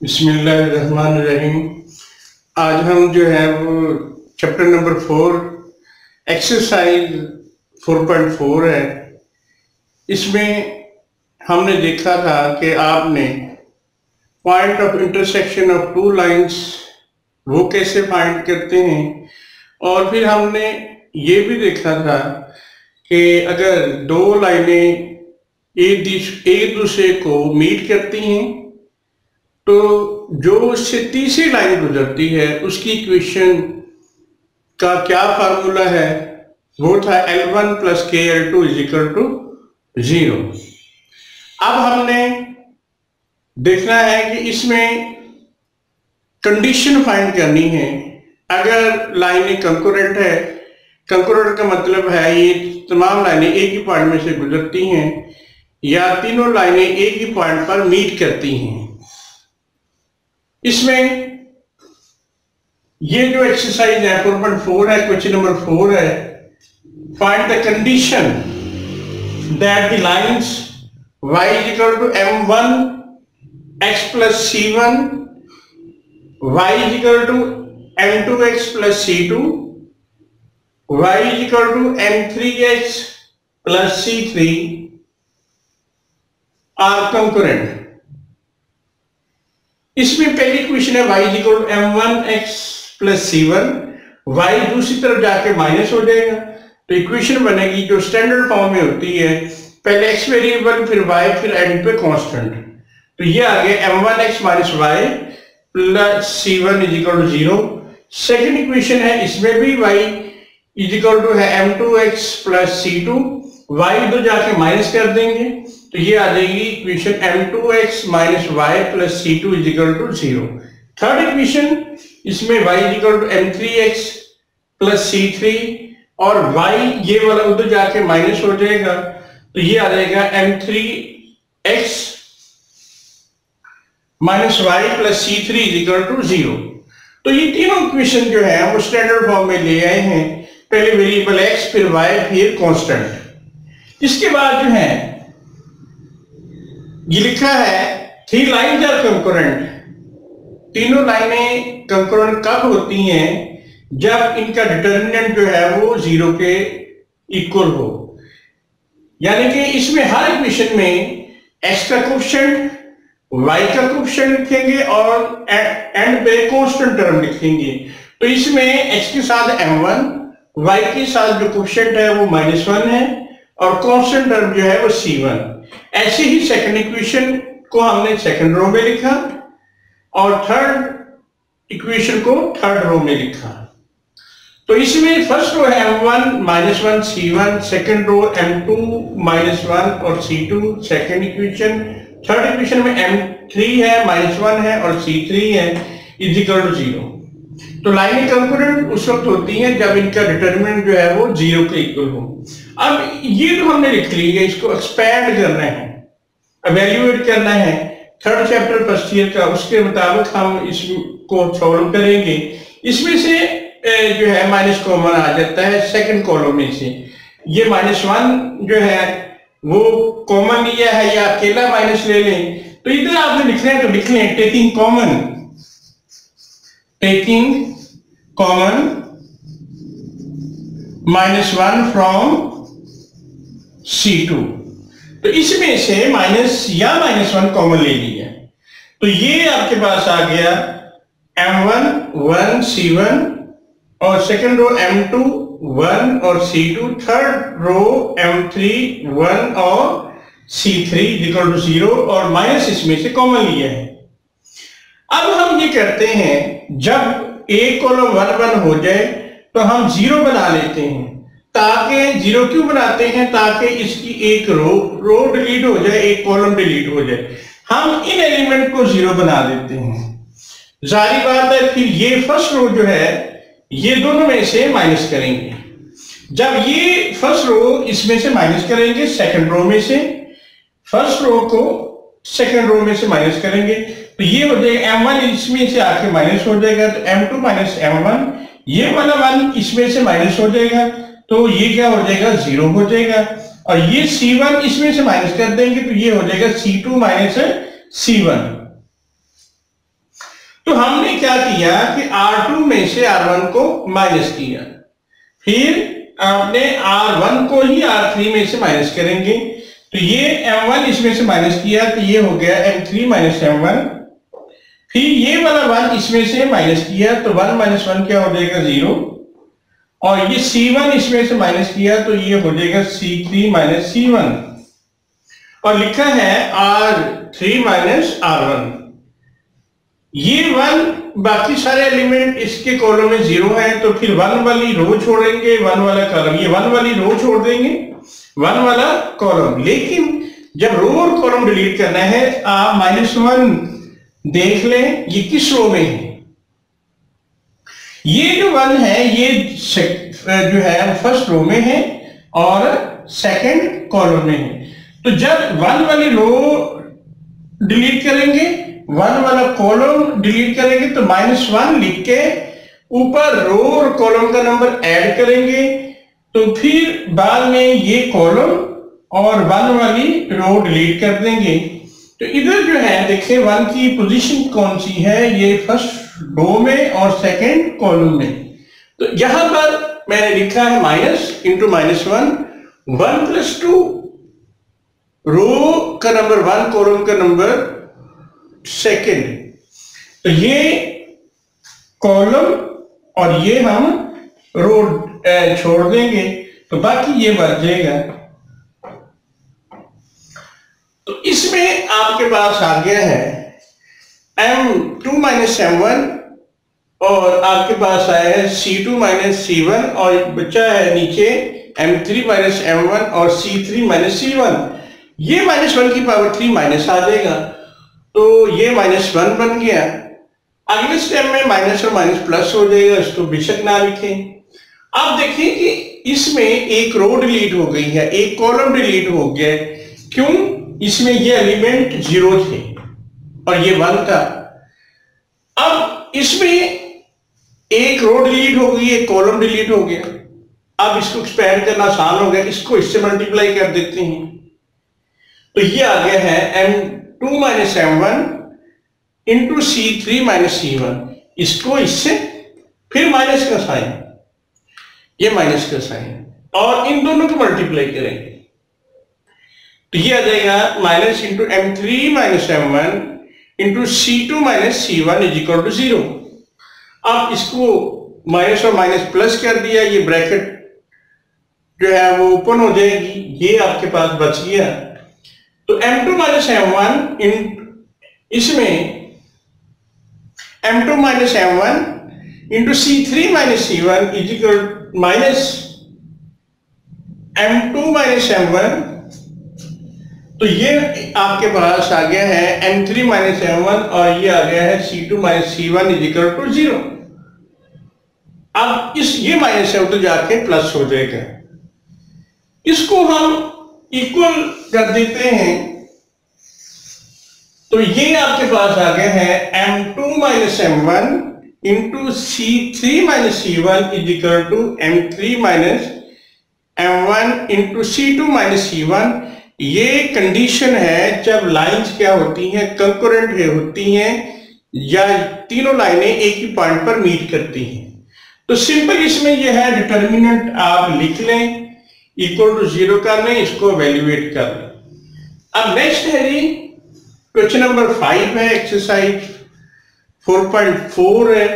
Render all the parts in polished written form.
बिस्मिल्लाहिर्रहमानिर्रहीम। आज हम जो है वो चैप्टर नंबर 4 एक्सरसाइज 4.4 है। इसमें हमने देखा था कि आपने point of intersection of two lines वो कैसे फाइंड करते हैं, और फिर हमने ये भी देखा था कि अगर दो लाइनें एक दूसरे को मीट करती हैं तो जो उससे तीसरी लाइन गुजरती है उसकी इक्वेशन का क्या फार्मूला है, वो था L1 + KL2 = 0। अब हमने देखना है कि इसमें कंडीशन फाइंड करनी है। अगर लाइनें कंकरेंट है, कंकरेंट का मतलब है ये तमाम लाइनें एक ही पॉइंट में से गुजरती हैं या तीनों लाइनें एक ही पॉइंट पर मीट करती हैं। इसमें ये जो एक्सरसाइज है 4.4 है, क्वेश्चन नंबर 4 है, find the condition that the lines y = m1 x + c1, y = m2x + c2, y = m3x + c3 are concurrent। इसमें पहली इक्वेशन है y = m1x + c1, y दूसरी तरफ जाके माइनस हो जाएगा तो इक्वेशन बनेगी जो स्टैंडर्ड फॉर्म में होती है, पहले x वेरिएबल फिर y फिर एंड पे कांस्टेंट। तो ये आ गया m1x - y + c1 = 0। Second equation है, इसमें भी y = है m2x + c2, y दो जाके माइनस कर देंगे तो ये आ जाएगी equation m2x - y + c2 = 0। Third equation, इसमें y = m3x + c3 और y ये वाला उधर जाके माइनस हो जाएगा तो ये आ जाएगा m3x - y + c3 = 0। तो ये तीनों इक्वेशन जो है वो स्टैंडर्ड फॉर्म में ले आए हैं, पहले वेरिएबल x फिर y फिर कांस्टेंट। इसके बाद जो है ये लिखा है 3 लाइन्स आर कंकरेंट। तीनों लाइनें कंकरेंट कब होती हैं? जब इनका डिटर्मिनेंट जो है वो 0 के इक्वल हो, यानी कि इसमें हर इक्वेशन में x का कोएफिशिएंट y का कोएफिशिएंट लिखेंगे और एंड पे कांस्टेंट टर्म लिखेंगे। तो इसमें x के साथ m1, y के साथ जो कोएफिशिएंट है वो -1 है और कांस्टेंट टर्म जो है वो c1। ऐसे ही सेकंड इक्वेशन को हमने सेकंड रो में लिखा और थर्ड इक्वेशन को थर्ड रो में लिखा। तो इसमें फर्स्ट रो है m1 - 1 c1, second row m2 - 1 और c2 second equation, third equation में m3 है -1 है और c3 है = 0। तो लाइनें कंकरेंट उस वक्त होती हैं जब इनका डिटरमिनेंट जो है वो 0 के इक्वल हो। अब ये जो हमने लिख ली है इसको एक्सपैंड करना है, एवेल्युएट करना है थर्ड चैप्टर फर्स्ट ईयर का, उसके मुताबिक हम इसको सॉल्व करेंगे। इसमें से जो है माइनस कॉमन आ जाता है सेकंड कॉलम में से, ये -1 जो है वो कॉमन लिया है या अकेला माइनस ले लें। तो इधर आपने लिखना है तो लिख लें टेकिंग कॉमन -1 फ्रॉम c2। तो इसमें से -1 कॉमन ले लिया तो ये आपके पास आ गया m1 1 c1 और सेकंड रो m2 1 और c2, थर्ड रो m3 1 और c3 = 0 और माइनस इसमें से कॉमन लिया है। अब हम ये करते हैं, जब एक कॉलम 1 1 हो जाए तो हम 0 बना लेते हैं। ताकि 0 क्यों बनाते हैं? ताकि इसकी एक रो डिलीट हो जाए, एक कॉलम डिलीट हो जाए। हम इन एलिमेंट को 0 बना देते हैं। जाहिर बात है फिर ये फर्स्ट रो जो है ये दोनों में से माइनस करेंगे। जब ये फर्स्ट रो इसमें से माइनस करेंगे सेकंड रो में से, फर्स्ट रो को सेकंड रो में से माइनस करेंगे तो ये हो जाएगा m1 इसमें से आके माइनस हो जाएगा तो m2 - m1, ये वाला 1 इसमें से माइनस हो जाएगा तो ये क्या हो जाएगा 0 हो जाएगा और ये c1 इसमें से माइनस कर देंगे तो ये हो जाएगा c2 - c1। तो हमने क्या किया कि R2 में से R1 को माइनस किया, फिर आपने R1 को ही R3 में से माइनस करेंगे, तो ये M1 इसमें से माइनस किया तो ये हो गया M3 माइनस M1, फिर ये वाला 1 इसमें से माइनस किया तो 1 माइनस 1 क्या हो जाएगा 0, और ये C1 इसमें से माइनस किया तो ये हो जाएगा C3 माइनस C1, और लिखा है R3 माइनस R1। ये 1 बाकी सारे एलिमेंट इसके कॉलम में 0 है, तो फिर 1 वाली रो छोड़ेंगे 1 वाला कॉलम, ये 1 वाली रो छोड़ देंगे 1 वाला कॉलम। लेकिन जब रो और कॉलम डिलीट करना है आप -1 देख लें ये किस रो में है। ये जो 1 है ये जो है फर्स्ट रो में है और सेकंड कॉलम में है। तो जब 1 वाली रो डिलीट करेंगे 1 वाला कॉलम डिलीट करेंगे तो -1 लिख के ऊपर रो और कॉलम का नंबर ऐड करेंगे, तो फिर बाद में ये कॉलम और 1 वाली रो डिलीट कर देंगे। तो इधर जो है देखिए 1 की पोजीशन कौन सी है, ये फर्स्ट रो में और सेकंड कॉलम में। तो यहां पर मैंने लिखा है माइनस इंटू -1 1 + 2 रो का नंबर 1 कॉलम का नंबर सेकंड, तो ये कॉलम और ये हम रो छोड़ देंगे तो बाकी ये बच जाएगा। तो इसमें आपके पास आ गया है M2 माइनस M1 और आपके पास आया है C2 माइनस C1 और बचा है नीचे M3 माइनस M1 और C3 माइनस C1। ये -1 की पावर 3 माइनस आ जाएगा तो ये -1 बन गया। अगले स्टेप में माइनस और माइनस प्लस हो जाएगा, इसको बेशक ना लिखें। अब देखिए कि इसमें एक रो डिलीट हो गई है, एक कॉलम डिलीट हो गया। क्यों? इसमें ये एलिमेंट 0 थे और ये 1 था। अब इसमें एक रो डिलीट हो गई, एक कॉलम डिलीट हो गया। अब इसको एक्सपेंड करना आसान हो गया, इसको इससे मल्टीप्लाई कर देते हैं तो ये आ गया है M2 minus M1 into C3 minus C1। इसको इससे फिर माइनस का साइन, ये माइनस का साइन और इन दोनों को मल्टीप्लाई करेंगे तो ये आ जाएगा minus into M3 minus M1 into C2 minus C1 is equal to 0। अब इसको माइनस और माइनस प्लस कर दिया, ये ब्रैकेट जो है वो ओपन हो जाएगी, ये आपके पास बच गया। तो M2 माइनस M1 इसमें M2 minus M1 into C3 minus C1 is equal minus M2 minus M1, तो ये आपके पास आ गया है M3 माइनस M1 और ये आ गया है C2 minus C1 is equal to 0। अब ये माइनस है तो जाके प्लस हो जाएगा, इसको हम इक्वल कर देते हैं तो ये आपके पास आ गया है M2 minus M1 into C3 minus C1 is equal to M3 minus M1 into C2 minus C1। ये कंडीशन है जब लाइंस क्या होती हैं, कंकरेंट होती हैं या तीनों लाइनें एक ही पॉइंट पर मीट करती हैं। तो सिंपल इसमें यह है डिटर्मिनेंट आप लिख लें, इक्वल टू 0 कर लें, इसको एवेल्युएट कर लें। अब नेक्स्ट है जी क्वेश्चन नंबर 5 है, एक्सरसाइज 4.4 है।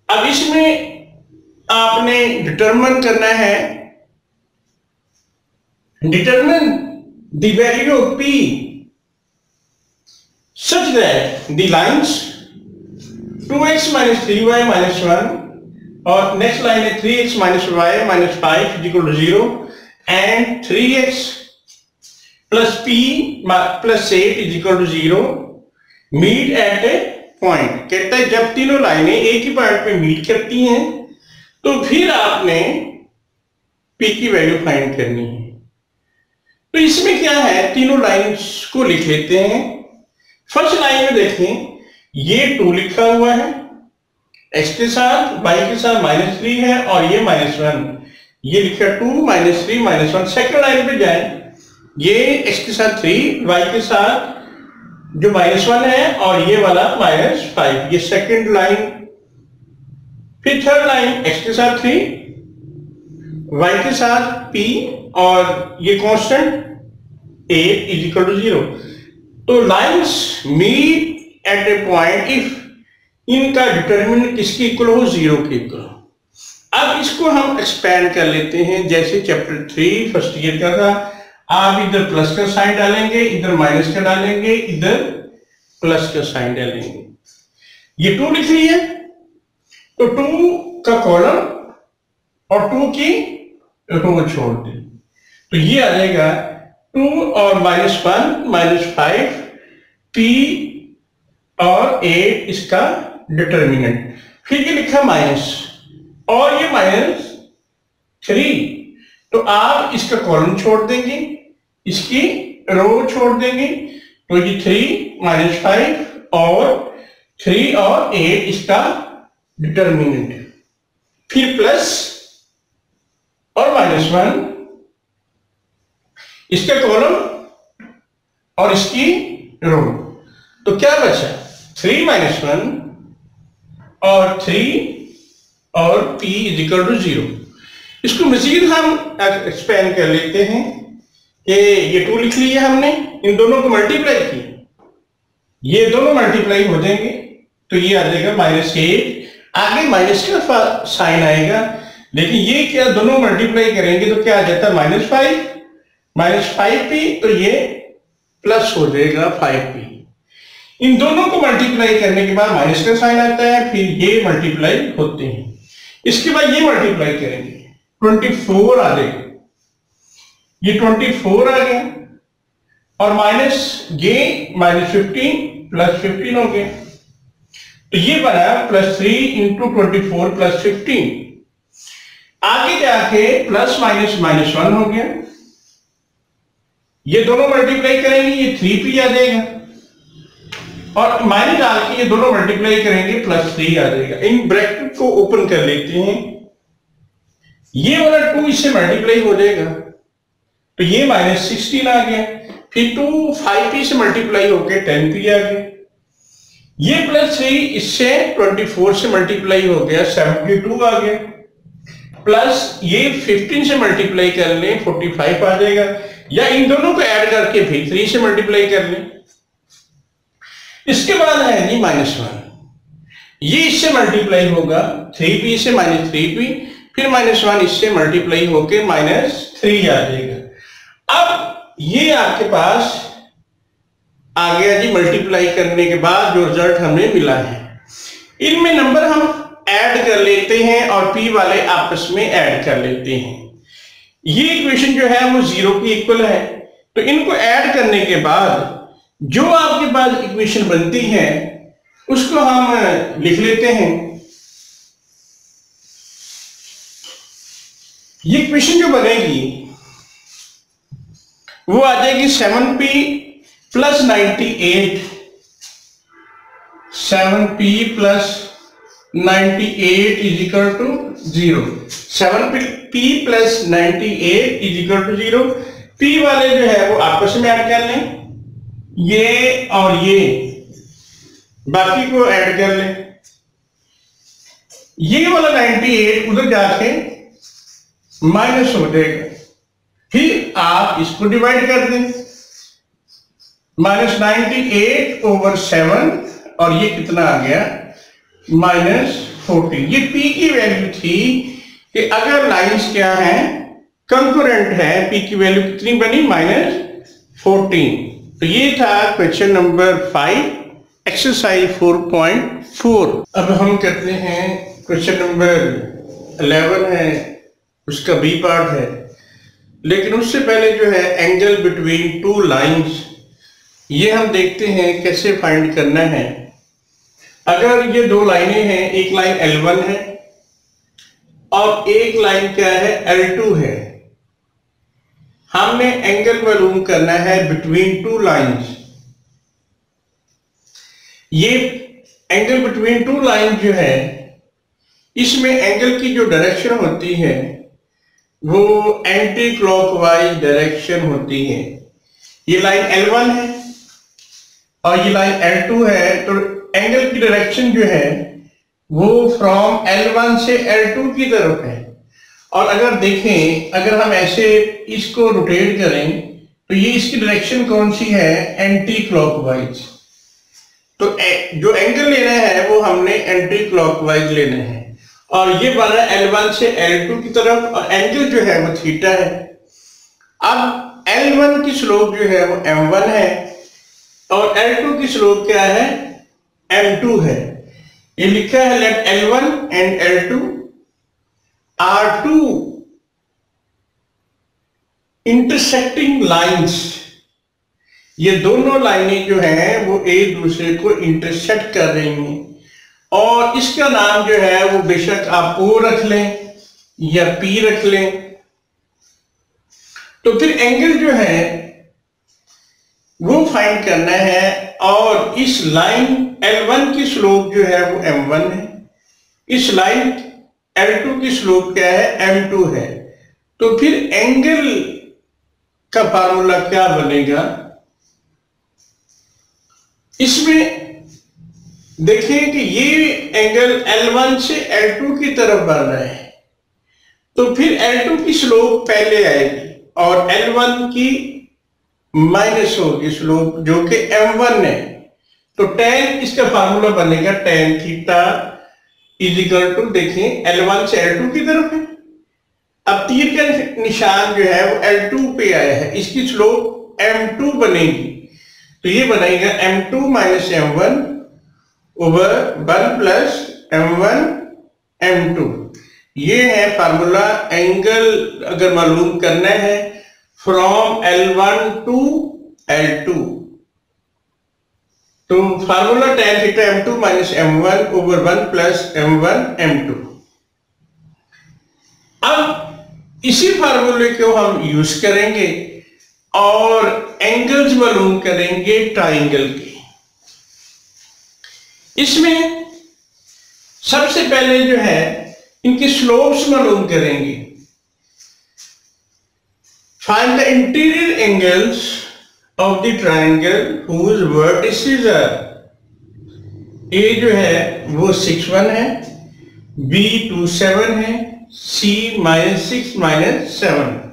अब इसमें आपने डिटरमिन करना है, determine the value of P such that the lines 2x minus 3y minus 1 और नेक्स्ट लाइन है 3x minus y minus 5 is equal to 0 and 3x plus p plus 8 is equal to 0 meet at a point। कहता है जब तीनों लाइनें एक ही point पे meet करती हैं तो फिर आपने p की वैल्यू फाइंड करनी है। तो इसमें क्या है, तीनों लाइंस को लिख लेते हैं। फर्स्ट लाइन में देखें ये 2 लिखा हुआ है, x के साथ y के साथ -3 है और ये -1, ये लिखा 2 -3 -1। सेकंड लाइन पे जाए, ये x के साथ 3 y के साथ जो -1 है और ये वाला -5, ये सेकंड लाइन। फिर थर्ड लाइन x के साथ 3, y के साथ p और ये constant a is equal to 0। तो lines meet at a point if इनका डिटरमिनेंट किसके इक्वल हो, 0 के इक्वल हो। अब इसको हम एक्सपेंड कर लेते हैं, जैसे चैप्टर 3 फर्स्ट ईयर का था। आप इधर प्लस का साइन डालेंगे, इधर माइनस का डालेंगे, इधर प्लस का साइन डालेंगे। ये 2 लिख ली है, तो 2 का कॉलम और 2 की रो छोड़ दें, तो ये आ जाएगा 2 और -1 -5 p और a इसका डिटरमिनेंट। फिर ये लिखा माइनस और ये -3, तो आप इसका कॉलम छोड़ देंगे, इसकी रो छोड़ देंगे, तो ये 3 -5 और 3 और 8 इसका डिटरमिनेंट। फिर प्लस और -1 इसका कॉलम और इसकी रो, तो क्या बचा 3 -1 और 3 और p इज इक्वल टू 0। इसको मजीद हम एक्सपेंड कर लेते हैं कि ये 2 लिख लिया हमने, इन दोनों को मल्टीप्लाई की, ये दोनों मल्टीप्लाई हो जाएंगे, तो ये आ जाएगा -8, आगे माइनस का साइन आएगा, लेकिन ये क्या दोनों मल्टीप्लाई करेंगे तो क्या आ जाता है -5p, तो ये प्लस हो जाएगा 5p। इन दोनों को मल्टीप्लाई करने के बाद माइनस का साइन आता है, फिर ये मल्टीप्लाई होते हैं। इसके बाद ये मल्टीप्लाई करेंगे, 24 आ जाएगा, ये 24 आ गया, और माइनस ये -15 प्लस 15 हो गया, तो ये बना +3 × 24 + 15। आगे जाके प्लस माइनस -1 हो गया, ये दोनों मल्टीप्लाई करेंगे, ये 3p आ जाएगा, और माइनस डाल के ये दोनों मल्टीप्लाई करेंगे, +3 आ जाएगा। इन ब्रैकेट को ओपन कर लेते हैं, ये वाला 2 इससे मल्टीप्लाई हो जाएगा, तो ये -16 आ गया, फिर 2 5p से मल्टीप्लाई होके 10p आ गया, ये +3 इससे 24 से मल्टीप्लाई हो गया 72 आ गया, प्लस ये 15 से मल्टीप्लाई कर लें 45 आ जाएगा, या इन दोनों को ऐड करके भी 3 से मल्टीप्लाई कर लें। इसके बाद है जी -1, ये इससे मल्टीप्लाई होगा 3p से -3p, फिर -1 इससे मल्टीप्लाई होके -3 आ जाएगा। अब ये आपके पास आ गया जी, मल्टीप्लाई करने के बाद जो रिजल्ट हमें मिला है, इनमें नंबर हम ऐड कर लेते हैं और p वाले आपस में ऐड कर लेते हैं। ये इक्वेशन जो है वो 0 के इक्वल है, तो इनको ऐड करने के बाद जो आपके पास इक्वेशन बनती है उसको हम लिख लेते हैं। ये इक्वेशन जो बनेगी वो आ जाएगी 7p + 98, 7p + 98 is equal to 0, 7p + 98 is equal to 0। p वाले जो है वो आपस में ऐड कर लें, ये और ये बाकी को ऐड कर लें, ये वाला 98 उधर जाके माइनस हो जाएगा, फिर आप इसको डिवाइड कर दें, -98/7, और ये कितना आ गया -14। ये p की वैल्यू थी कि अगर लाइंस क्या है कंकरेंट है, p की वैल्यू कितनी बनी -14। तो ये था क्वेश्चन नंबर 5 एक्सरसाइज 4.4। अब हम करते हैं क्वेश्चन नंबर 11 है, उसका बी पार्ट है, लेकिन उससे पहले जो है एंगल बिटवीन 2 लाइंस, ये हम देखते हैं कैसे फाइंड करना है। अगर ये 2 लाइनें हैं, एक लाइन L1 है और एक लाइन क्या है L2 है, हमने एंगल मालूम करना है बिटवीन 2 लाइंस। ये एंगल बिटवीन 2 लाइन जो है, इसमें एंगल की जो डायरेक्शन होती है वो एंटी क्लॉकवाइज डायरेक्शन होती है। ये लाइन L1 है और ये लाइन L2 है, तो एंगल की डायरेक्शन जो है वो फ्रॉम L1 से L2 की तरफ है। और अगर देखें, अगर हम ऐसे इसको रोटेट करें तो ये इसकी डायरेक्शन कौन सी है, एंटी क्लॉकवाइज। तो जो एंगल लेना है वो हमने एंटी क्लॉकवाइज लेना है, और ये बना L1 से L2 की तरफ, और एंगल जो है वो थीटा है। अब L1 की स्लोप जो है वो m1 है, और L2 की स्लोप क्या है, m2 है। ये लिखा है let L1 and L2 are two intersecting lines. ये दोनों लाइनें जो हैं वो एक दूसरे को इंटरसेक्ट कर रही हैं, और इसका नाम जो है वो बेशक आप O रख लें या P रख लें। तो फिर एंगल जो है वो फाइंड करना है, और इस लाइन L1 की स्लोप जो है वो m1 है, इस लाइन L2 की स्लोप क्या है, m2 है। तो फिर एंगल का फार्मूला क्या बनेगा, इसमें देखिए कि ये एंगल L1 से L2 की तरफ बढ़ रहा है, तो फिर L2 की स्लोप पहले आएगी और L1 की माइनस होगी स्लोप जो कि m1 है। तो tan, इसका फार्मूला बनेगा tan theta is equal to, देखें L1 से L2 की तरफ है, अब तीर का निशान जो है वो L2 पे आया है, इसकी स्लोप m2 बनेगी। तो ये बनेगा m2 minus m1 over 1 plus m1 m2। ये है फार्मूला एंगल अगर मालूम करना है फ्रॉम L1 टू L2। तो formula tan theta m2 minus m1 over 1 plus m1 m2। अब इसी फार्मूले को हम यूज करेंगे और एंगल्स मालूम करेंगे ट्राइंगल के। इसमें सबसे पहले जो है इनके स्लोप्स मालूम करेंगे। Find the interior angles of the triangle whose vertices are, A जो है वो 6 1 है, B 2 7 है, C -6 -7।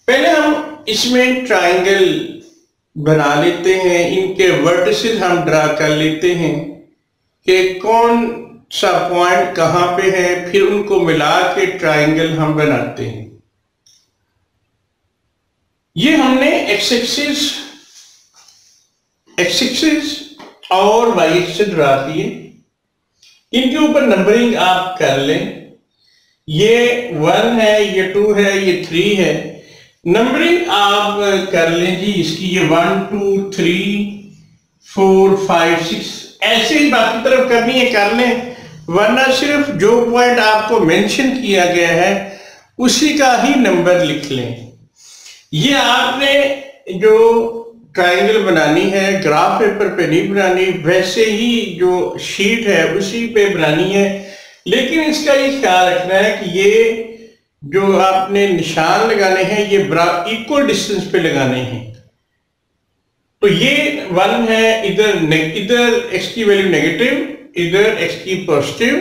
पहले हम इसमें ट्राइंगल बना लेते हैं, इनके वर्टिसेस हम ड्रा कर लेते हैं कि कौन सा पॉइंट कहां पे है, फिर उनको मिला के ट्राइंगल हम बनाते हैं। ये हमने एक्स एक्सिस और वाई एक्सिस ड्रा किए, इनके ऊपर नंबरिंग आप कर लें। ये 1 है, ये 2 है, ये 3 है। नंबरिंग आप कर लें जी इसकी, ये 1 2 3 4 5 6 ऐसे ही बाकी तरफ करनी है कर लें, वरना सिर्फ जो पॉइंट आपको मेंशन किया गया है उसी का ही नंबर लिख लें। ये आपने जो ट्राइंगल बनानी है ग्राफ पेपर पे नहीं बनानी, वैसे ही जो शीट है उसी पे बनानी है। लेकिन इसका ये ख्याल रखना है कि ये जो आपने निशान लगाने हैं ये इक्वल डिस्टेंस पे लगाने हैं। तो ये 1 है, इधर x की वैल्यू नेगेटिव, इधर x की पॉजिटिव,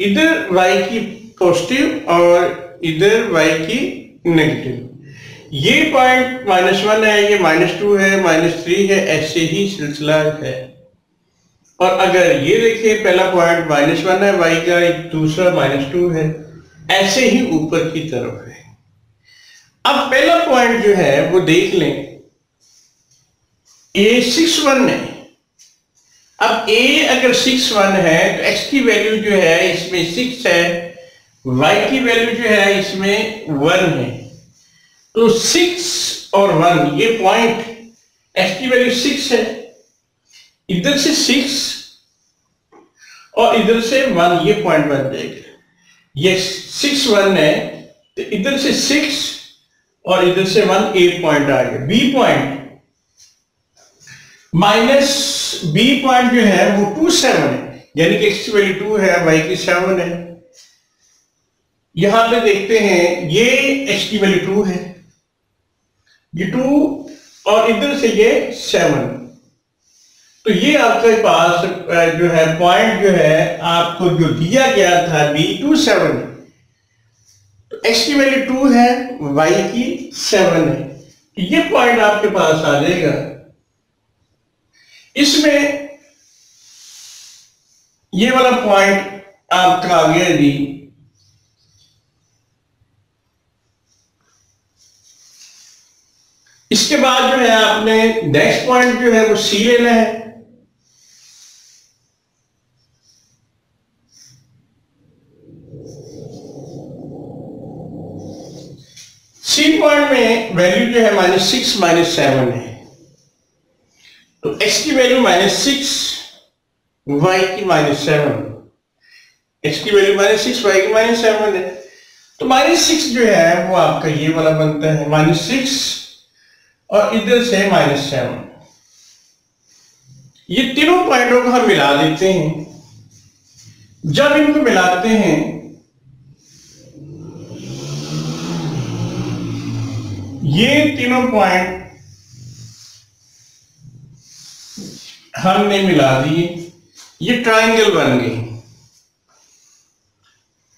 इधर y की पॉजिटिव और इधर y की नेगेटिव। ये पॉइंट -1 है, ये -2 है, -3 है, ऐसे ही सिलसिला है। और अगर ये देखिए पहला पॉइंट -1 है y का, दूसरा -2 है, ऐसे ही ऊपर की तरफ है। अब पहला पॉइंट जो है वो देख लें, a 6 1 है। अब a अगर 6 1 है तो x की वैल्यू जो है इसमें 6 है, y की वैल्यू जो है इसमें 1 है। तो 6 और 1 ये पॉइंट, x की वैल्यू 6 है, इधर से 6 और इधर से 1, ये पॉइंट बन जाएगा। ये 6 1 है तो इधर से 6 और इधर से 1, एक पॉइंट आ गया। b point minus b point जो है वो 2 7 है, यानी कि x की वैल्यू 2 है, y की 7 है। यहां पे देखते हैं ये x की वैल्यू 2 है ये 2 और इधर से ये 7। तो ये आपके पास जो है पॉइंट जो है आपको जो दिया गया था B27, तो x की वैल्यू 2 है, y की 7 है, ये पॉइंट आपके पास आ जाएगा। इसमें ये वाला पॉइंट आपका आ गया जी इसके बाद जो है आपने नेक्स्ट पॉइंट जो है वो C लेना है। C पॉइंट में वैल्यू जो है -6 -7 है, तो x की वैल्यू -6 y की -7, x की वैल्यू -6 y की -7 है, तो -6 जो है वो आपका ये वाला बनता है -6 और इधर से -7। ये तीनों पॉइंटों को हम मिला देते हैं। जब इनको मिलाते हैं ये तीनों पॉइंट हमने मिला दिए, ये ट्रायंगल बन गई।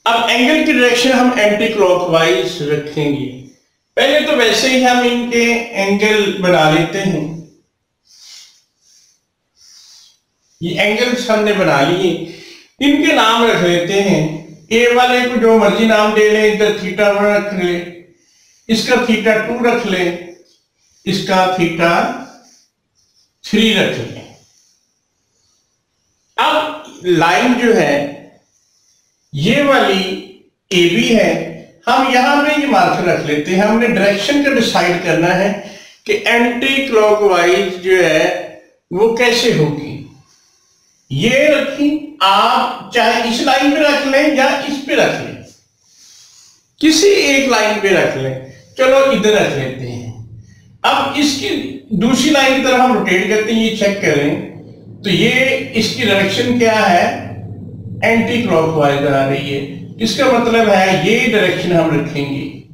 अब एंगल की डायरेक्शन हम एंटी क्लॉकवाइज रखेंगे। पहले तो वैसे ही हम इनके एंगल बना लेते हैं। ये एंगल्स हमने बना लिए, इनके नाम रख लेते हैं। ए वाले को जो मर्जी नाम दे ले, इधर θ1 रख ले, इसका θ2 रख ले, इसका θ3 रख ले। अब लाइन जो है ये वाली AB है, हम यहां पे ये मार्कर रख लेते हैं। हमने डायरेक्शन का डिसाइड करना है कि एंटी क्लॉकवाइज जो है वो कैसे होगी। ये रखी, आप चाहे इस लाइन पे रख लें या इस पे रख लें, किसी एक लाइन पे रख लें। चलो इधर रख लेते हैं। अब इसकी दूसरी लाइन की तरफ हम रोटेट करते हैं, ये चेक करें तो ये इसकी डायरेक्शन क्या है, एंटी क्लॉकवाइज आ रही है। इसका मतलब है ये डायरेक्शन हम रखेंगे,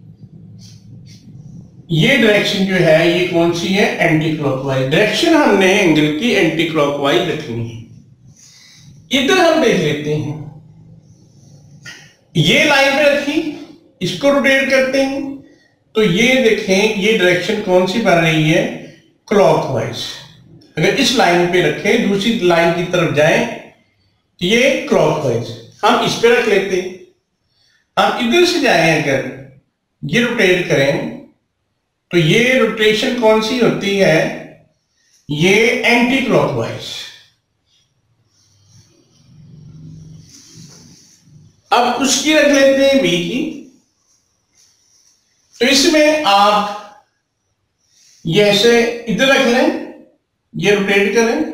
ये डायरेक्शन जो है ये कौन सी है, एंटी क्लॉकवाइज। डायरेक्शन हमने एंगल की एंटी क्लॉकवाइज रखनी है। इधर हम देख लेते हैं, ये लाइन पे रखी, इसको रोटेट करते हैं तो ये देखें ये डायरेक्शन कौन सी बन रही है, क्लॉकवाइज। अगर इस लाइन पे रखें, दूसरी लाइन की तरफ जाएं तो ये क्लॉकवाइज। हम इस पे रख लेते हैं। हम इधर से जाएं, अगर ये रोटेट करें तो ये रोटेशन कौन सी होती है, ये एंटी क्लॉकवाइज। अब उसकी रख लेते हैं B की। तो इसमें आप ये ऐसे इधर रख लें, ये रोटेट करें,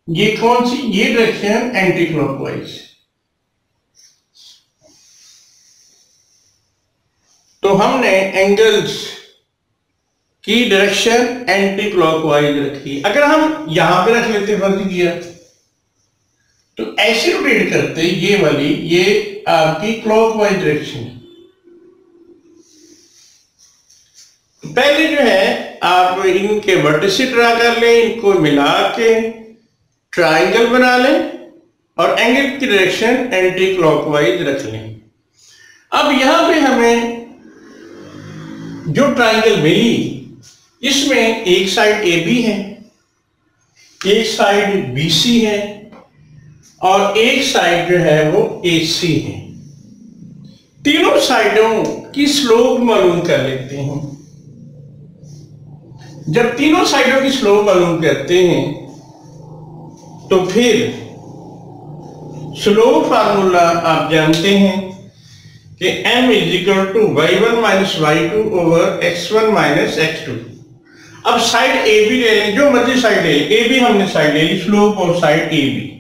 ये कौन सी, ये डायरेक्शन एंटी क्लॉकवाइज। तो हमने एंगल्स की डायरेक्शन एंटी क्लॉकवाइज रखी। अगर हम यहां पे रख लेते, फर्ज किया तो ऐसे रोटेट करते, ये वाली ये आपकी क्लॉकवाइज डायरेक्शन। पहले जो है आप इनके वर्टिसेस ड्रा कर लें, इनको मिला के ट्रायंगल बना लें और एंगल की डायरेक्शन एंटी क्लॉकवाइज रख लें। अब यहां पे हमें जो ट्रायंगल मिली, इसमें एक साइड AB है, एक साइड BC है और एक साइड जो है वो AC है। तीनों साइडों की स्लोप मालूम कर लेते हैं। जब तीनों साइडों की स्लोप मालूम करते हैं तो फिर स्लोप फार्मूला आप जानते हैं कि m = y1 - y2 / x1 - x2। अब साइड AB ले लें, जो मर्जी साइड ले लें, AB हमने साइड ले ली, स्लोप और साइड AB।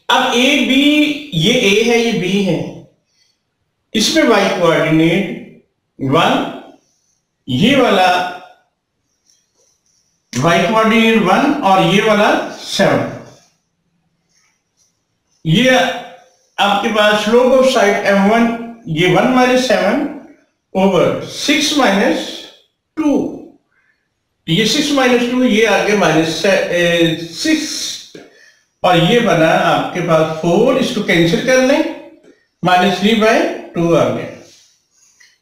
अब AB, ये A है, ये B है, इसमें y कोऑर्डिनेट 1, ये वाला y कोऑर्डिनेट 1 और ये वाला 7। ये आपके पास स्लोप ऑफ साइड m1 ये 1 - 7 / 6 - 2, ये 6 माइनस 2, ये आगे -6 और ये बना आपके पास 4, इसको कैंसिल कर लें, -3/2 आ गया।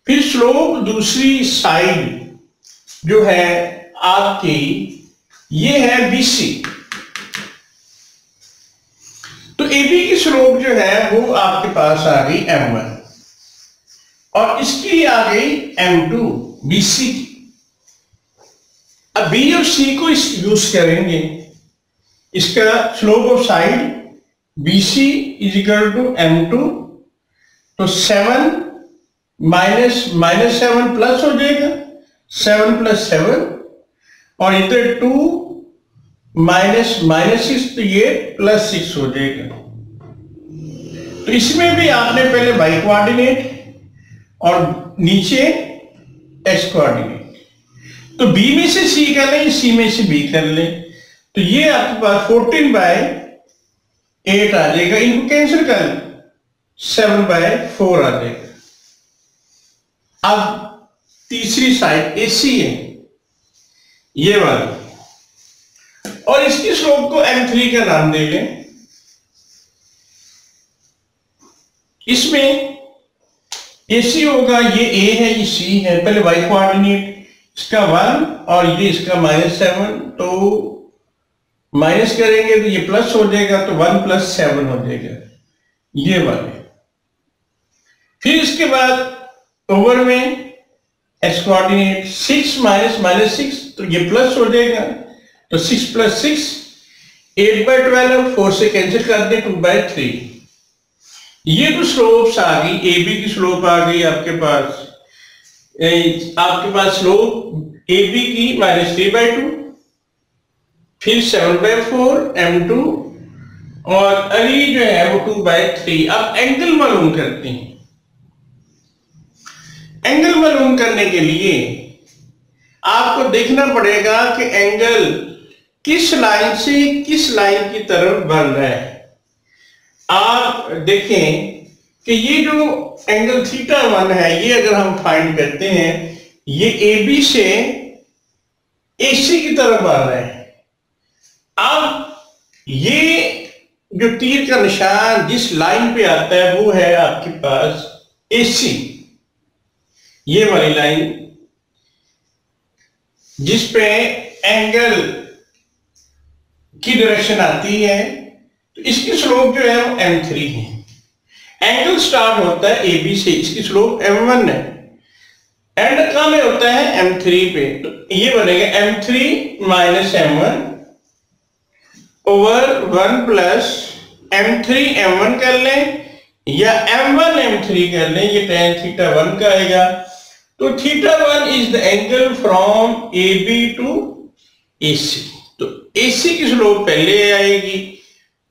फिर स्लोप दूसरी साइड जो है आपकी ये है BC, तो AB की स्लोप जो है वो आपके पास आ गई M1 और इसकी आ गई M2 BC की। अब B और C को यूज करेंगे, इसका slope of side BC = M2, तो 7 -7 प्लस हो जाएगा, 7 + 7 और इधर 2 -6, तो ये +6 हो जाएगा। तो इसमें भी आपने पहले y कोऑर्डिनेट और नीचे x कोऑर्डिनेट, तो B में से C कर लें, C में से B कर लें, तो ये आपके पास 14/8 आ जाएगा, इनको कैंसिल कर लें, 7/4 आ जाएगा। अब तीसरी साइड AC है ये वाली, और इसकी स्लोप को M3 का नाम दे लें। इसमें AC होगा, ये A है, ये C है, पहले y कोऑर्डिनेट इसका 1 और ये इसका -7, तो माइनस करेंगे तो ये प्लस हो जाएगा, तो 1 + 7 हो जाएगा ये वाले। फिर इसके बाद ओवर में x कोऑर्डिनेट 6 -6, तो ये प्लस हो जाएगा, तो 6 + 6 8/12, 4 से कैंसिल कर दें, 2/3। ये तो स्लोप्स आ गई, AB की स्लोप आ गई आपके पास स्लोप AB की -3/2, फिर 7/4 M2 और अली जो है वो 2/3। अब एंगल मालूम करते हैं। एंगल मालूम करने के लिए आपको देखना पड़ेगा कि एंगल किस लाइन से किस लाइन की तरफ बन रहा है। आप देखें कि ये जो एंगल θ1 है, ये अगर हम फाइंड करते हैं, ये AB से AC की तरफ बन रहा है। अब ये जो तीर का निशान जिस लाइन पे आता है वो है आपके पास AC, ये वाली लाइन जिस पे एंगल की डायरेक्शन आती है, तो इसकी स्लोप जो है वो M3 है। एंगल स्टार्ट होता है AB से, इसकी स्लोप M1 है, एंड कहाँ में होता है M3 पे, तो ये बनेगा M3 - M1 over 1 + M3 M1 कर लें या M1 M3 कर लें, ये tan θ1 का आएगा। तो θ1 is the angle from AB to AC, तो AC की स्लोप पहले आएगी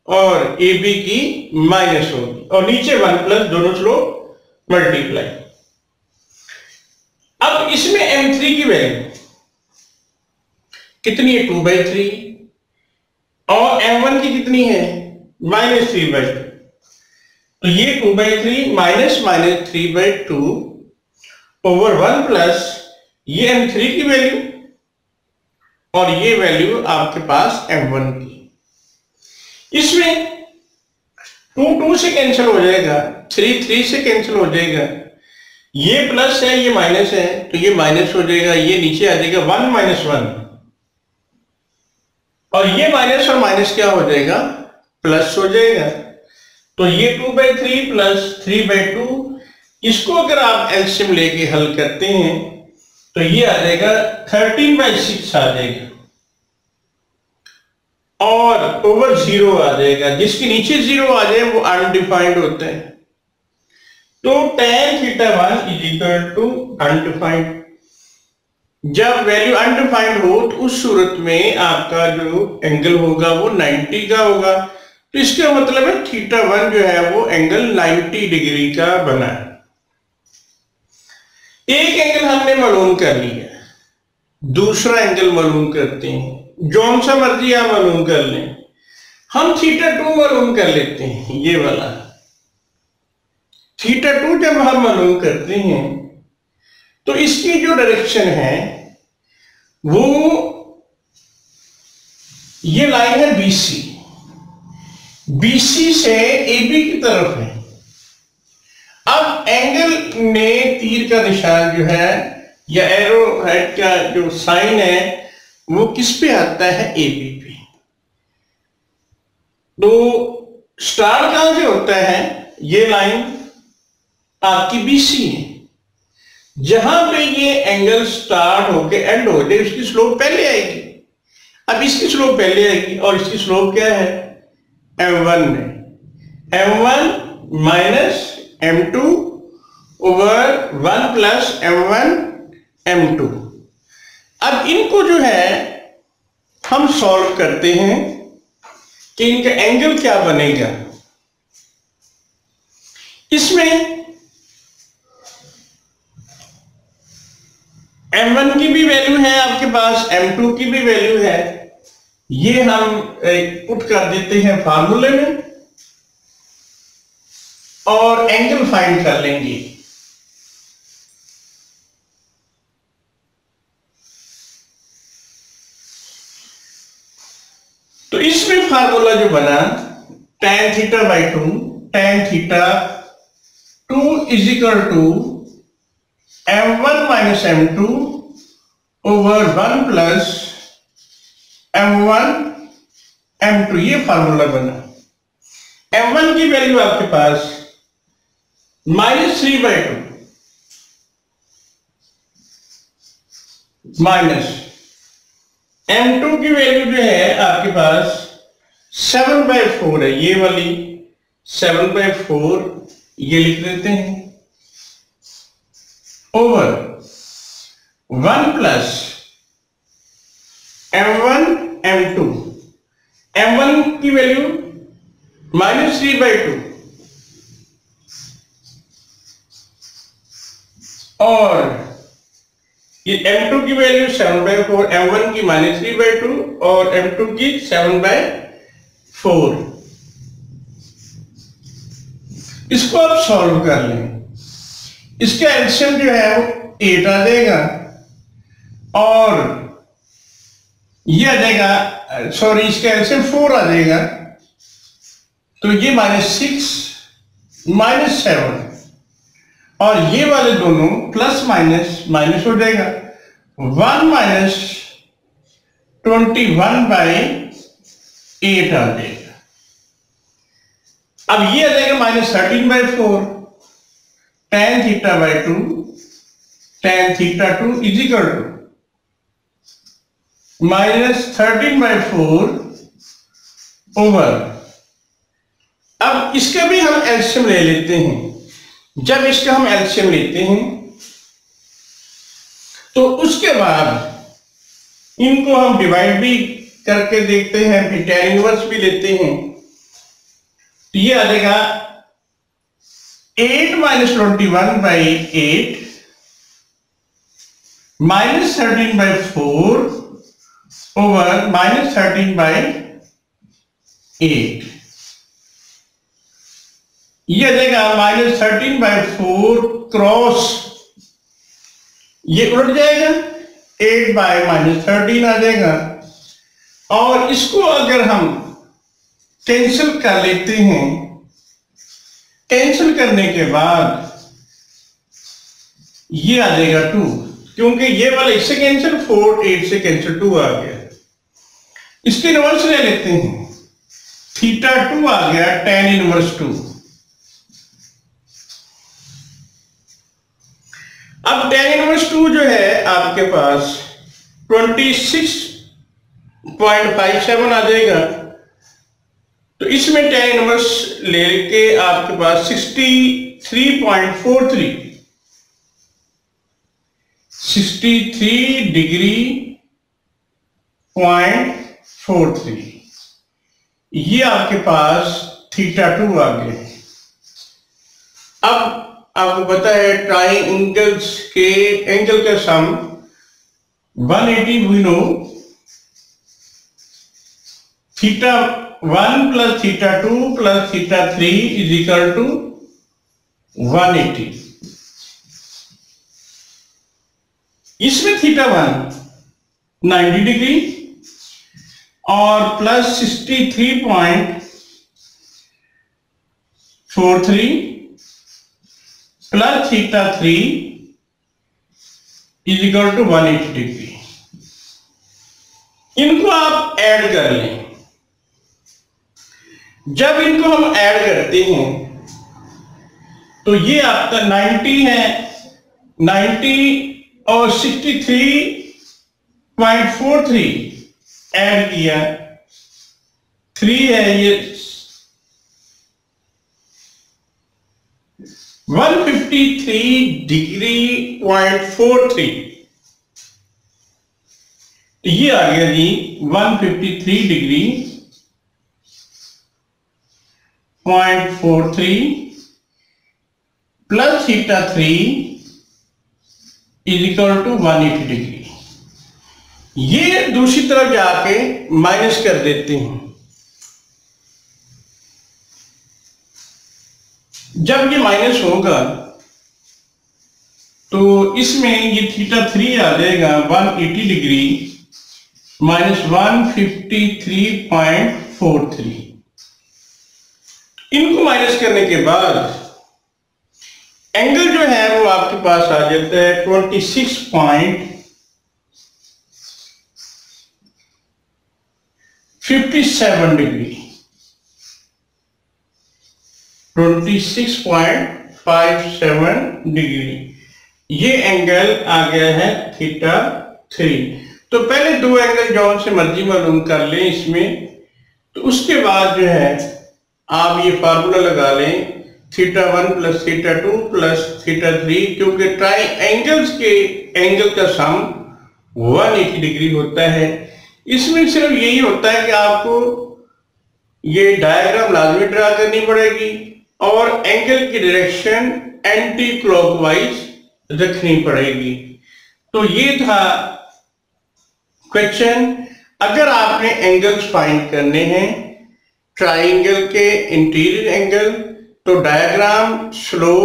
और AB की माइनस होगी और नीचे 1 + दोनों स्लोप मल्टीप्लाई। अब इसमें M3 की वैल्यू कितनी है, 2/3, और M1 की कितनी है, -3/2, तो ये 2/3 - -3/2 ओवर 1 + ये M3 की वैल्यू और ये वैल्यू आपके पास M1 की। इसमें 2 से कैंसिल हो जाएगा, 3 से कैंसिल हो जाएगा, ये प्लस है ये माइनस है, तो ये माइनस हो जाएगा, ये नीचे आ जाएगा 1 - 1, और ये माइनस और माइनस क्या हो जाएगा, प्लस हो जाएगा। तो ये 2/3 + 3/2, इसको अगर आप एलसीएम लेके हल करते हैं तो ये आ जाएगा 13/6 आ जाएगा और ओवर 0 आ जाएगा। जिसके नीचे 0 आ जाए वो अनडिफाइंड होता है। तो tan θ1 = अनडिफाइंड। जब वैल्यू अनडिफाइंड हो तो उस सूरत में आपका जो एंगल होगा वो 90 का होगा। तो इसका मतलब है θ1 जो है वो एंगल 90 डिग्री का बना है। एक एंगल हमने मालूम कर लिया, दूसरा एंगल मालूम करते हैं, जौन सा मर्जी आप मालूम कर लें। हम θ2 मालूम कर लेते हैं, ये वाला θ2 जब हम मालूम करते हैं तो इसकी जो डायरेक्शन है वो ये लाइन है बीसी, बीसी से एबी की तरफ है। अब एंगल में तीर का निशान जो है या एरो हेड का जो साइन है वो किस पे आता है, एबी पे। तो स्टार्ट कहां से होता है, ये लाइन आपकी बीसी है, जहां पे ये एंगल स्टार्ट होके एंड हो जाए इसकी स्लोप पहले आएगी। अब इसकी स्लोप पहले आएगी और इसकी स्लोप क्या है, m1 है, m1 minus m2 over 1 plus m1 m2। अब इनको जो है हम सॉल्व करते हैं कि इनका एंगल क्या बनेगा। इसमें m1 की भी वैल्यू है आपके पास, m2 की भी वैल्यू है, ये हम पुट कर देते हैं फार्मूले में और एंगल फाइंड कर लेंगे। तो इसमें फार्मूला जो बना tan theta by 2, tan theta 2 is equal to m1 minus m2 over 1 plus m1 m2, ये फार्मूला बना। m1 की वैल्यू आपके पास -3/2 माइनस m2 की वैल्यू जो है आपके पास 7/4 है, ये वाली 7/4 ये लिख देते हैं over 1 plus m1 m2, m1 की वैल्यू -3/2 और ये m2 की वैल्यू 7/4, m1 की -3/2 और m2 की 7/4। इसको आप सॉल्व कर लें, इसका एलसीएम जो है वो 8 आ जाएगा और ये आ जाएगा, सॉरी इसका एलसीएम 4 आ जाएगा, तो ये -6 -7 और ये वाले दोनों प्लस माइनस माइनस हो जाएगा, 1 माइनस 21/8 आ जाएगा। अब ये आ जाएगा -13/4 tan theta by 2, tan theta 2 is equal to -13/4 over. अब इसका भी हम एलसीएम ले लेते हैं। जब इसका हम एलसीएम लेते हैं तो उसके बाद इनको हम डिवाइड भी करके देखते हैं, फिर tan इनवर्स भी लेते हैं, तो ये आ जाएगा 8 माइनस 21/8 -13/4 ओवर -13/8, ये आ जाएगा -13/4 क्रॉस, ये उलट जाएगा 8/-13 आ जाएगा और इसको अगर हम कैंसिल कर लेते हैं, कैंसिल करने के बाद ये आ जाएगा 2, क्योंकि ये वाला इससे कैंसिल 4, 8 से कैंसिल 2 आ गया। इसके इनवर्स ले लेते हैं, थीटा 2 आ गया tan इनवर्स 2। अब tan इनवर्स 2 जो है आपके पास 26.57 आ जाएगा, तो इसमें tan इनवर्स लेके आपके पास 63.43 63°.43, ये आपके पास थीटा 2 आ गया। अब आपको पता है ट्राइंगल्स के एंगल का sum 180, we know theta 1 plus theta 2 plus theta 3 is equal to 180। इसमें थीटा 1 90 डिग्री और plus 63.43 plus theta 3 is equal to 180 degree. इनको आप ऐड कर लें। जब इनको हम ऐड करते हैं तो ये आपका 90 है, 90 और 63.43 ऐड किया, 3 है, ये 153 डिग्री .43, ये आ गया जी 153 degree .43 plus theta 3 is equal to 180 degree. ये दूसरी तरफ जाके माइनस कर देते हैं। जब ये माइनस होगा तो इसमें ये थीटा 3 आ जाएगा 180 डिग्री माइनस 153.43। इनको माइनस करने के बाद एंगल जो है वो आपके पास आ जाता है 26.57 डिग्री, 26.57 डिग्री। ये एंगल आ गया है थीटा 3। तो पहले दो एंगल जौन से मर्जी मालूम कर लें इसमें, तो उसके बाद जो है आप ये फार्मूला लगा लें theta 1 plus theta 2 plus theta 3, क्योंकि ट्राई एंगल्स के एंगल का सम 180 डिग्री होता है। इसमें सिर्फ यही होता है कि आपको ये डायग्राम लाजमी ड्रा करनी पड़ेगी और एंगल की डायरेक्शन एंटी क्लॉकवाइज रखनी पड़ेगी। तो ये था क्वेश्चन। अगर आपने एंगल्स फाइंड करने हैं ट्राइंगल के इंटीरियर एंगल, तो डायग्राम स्लो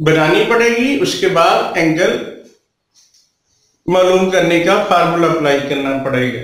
बनानी पड़ेगी, उसके बाद एंगल मालूम करने का फार्मूला अप्लाई करना पड़ेगा।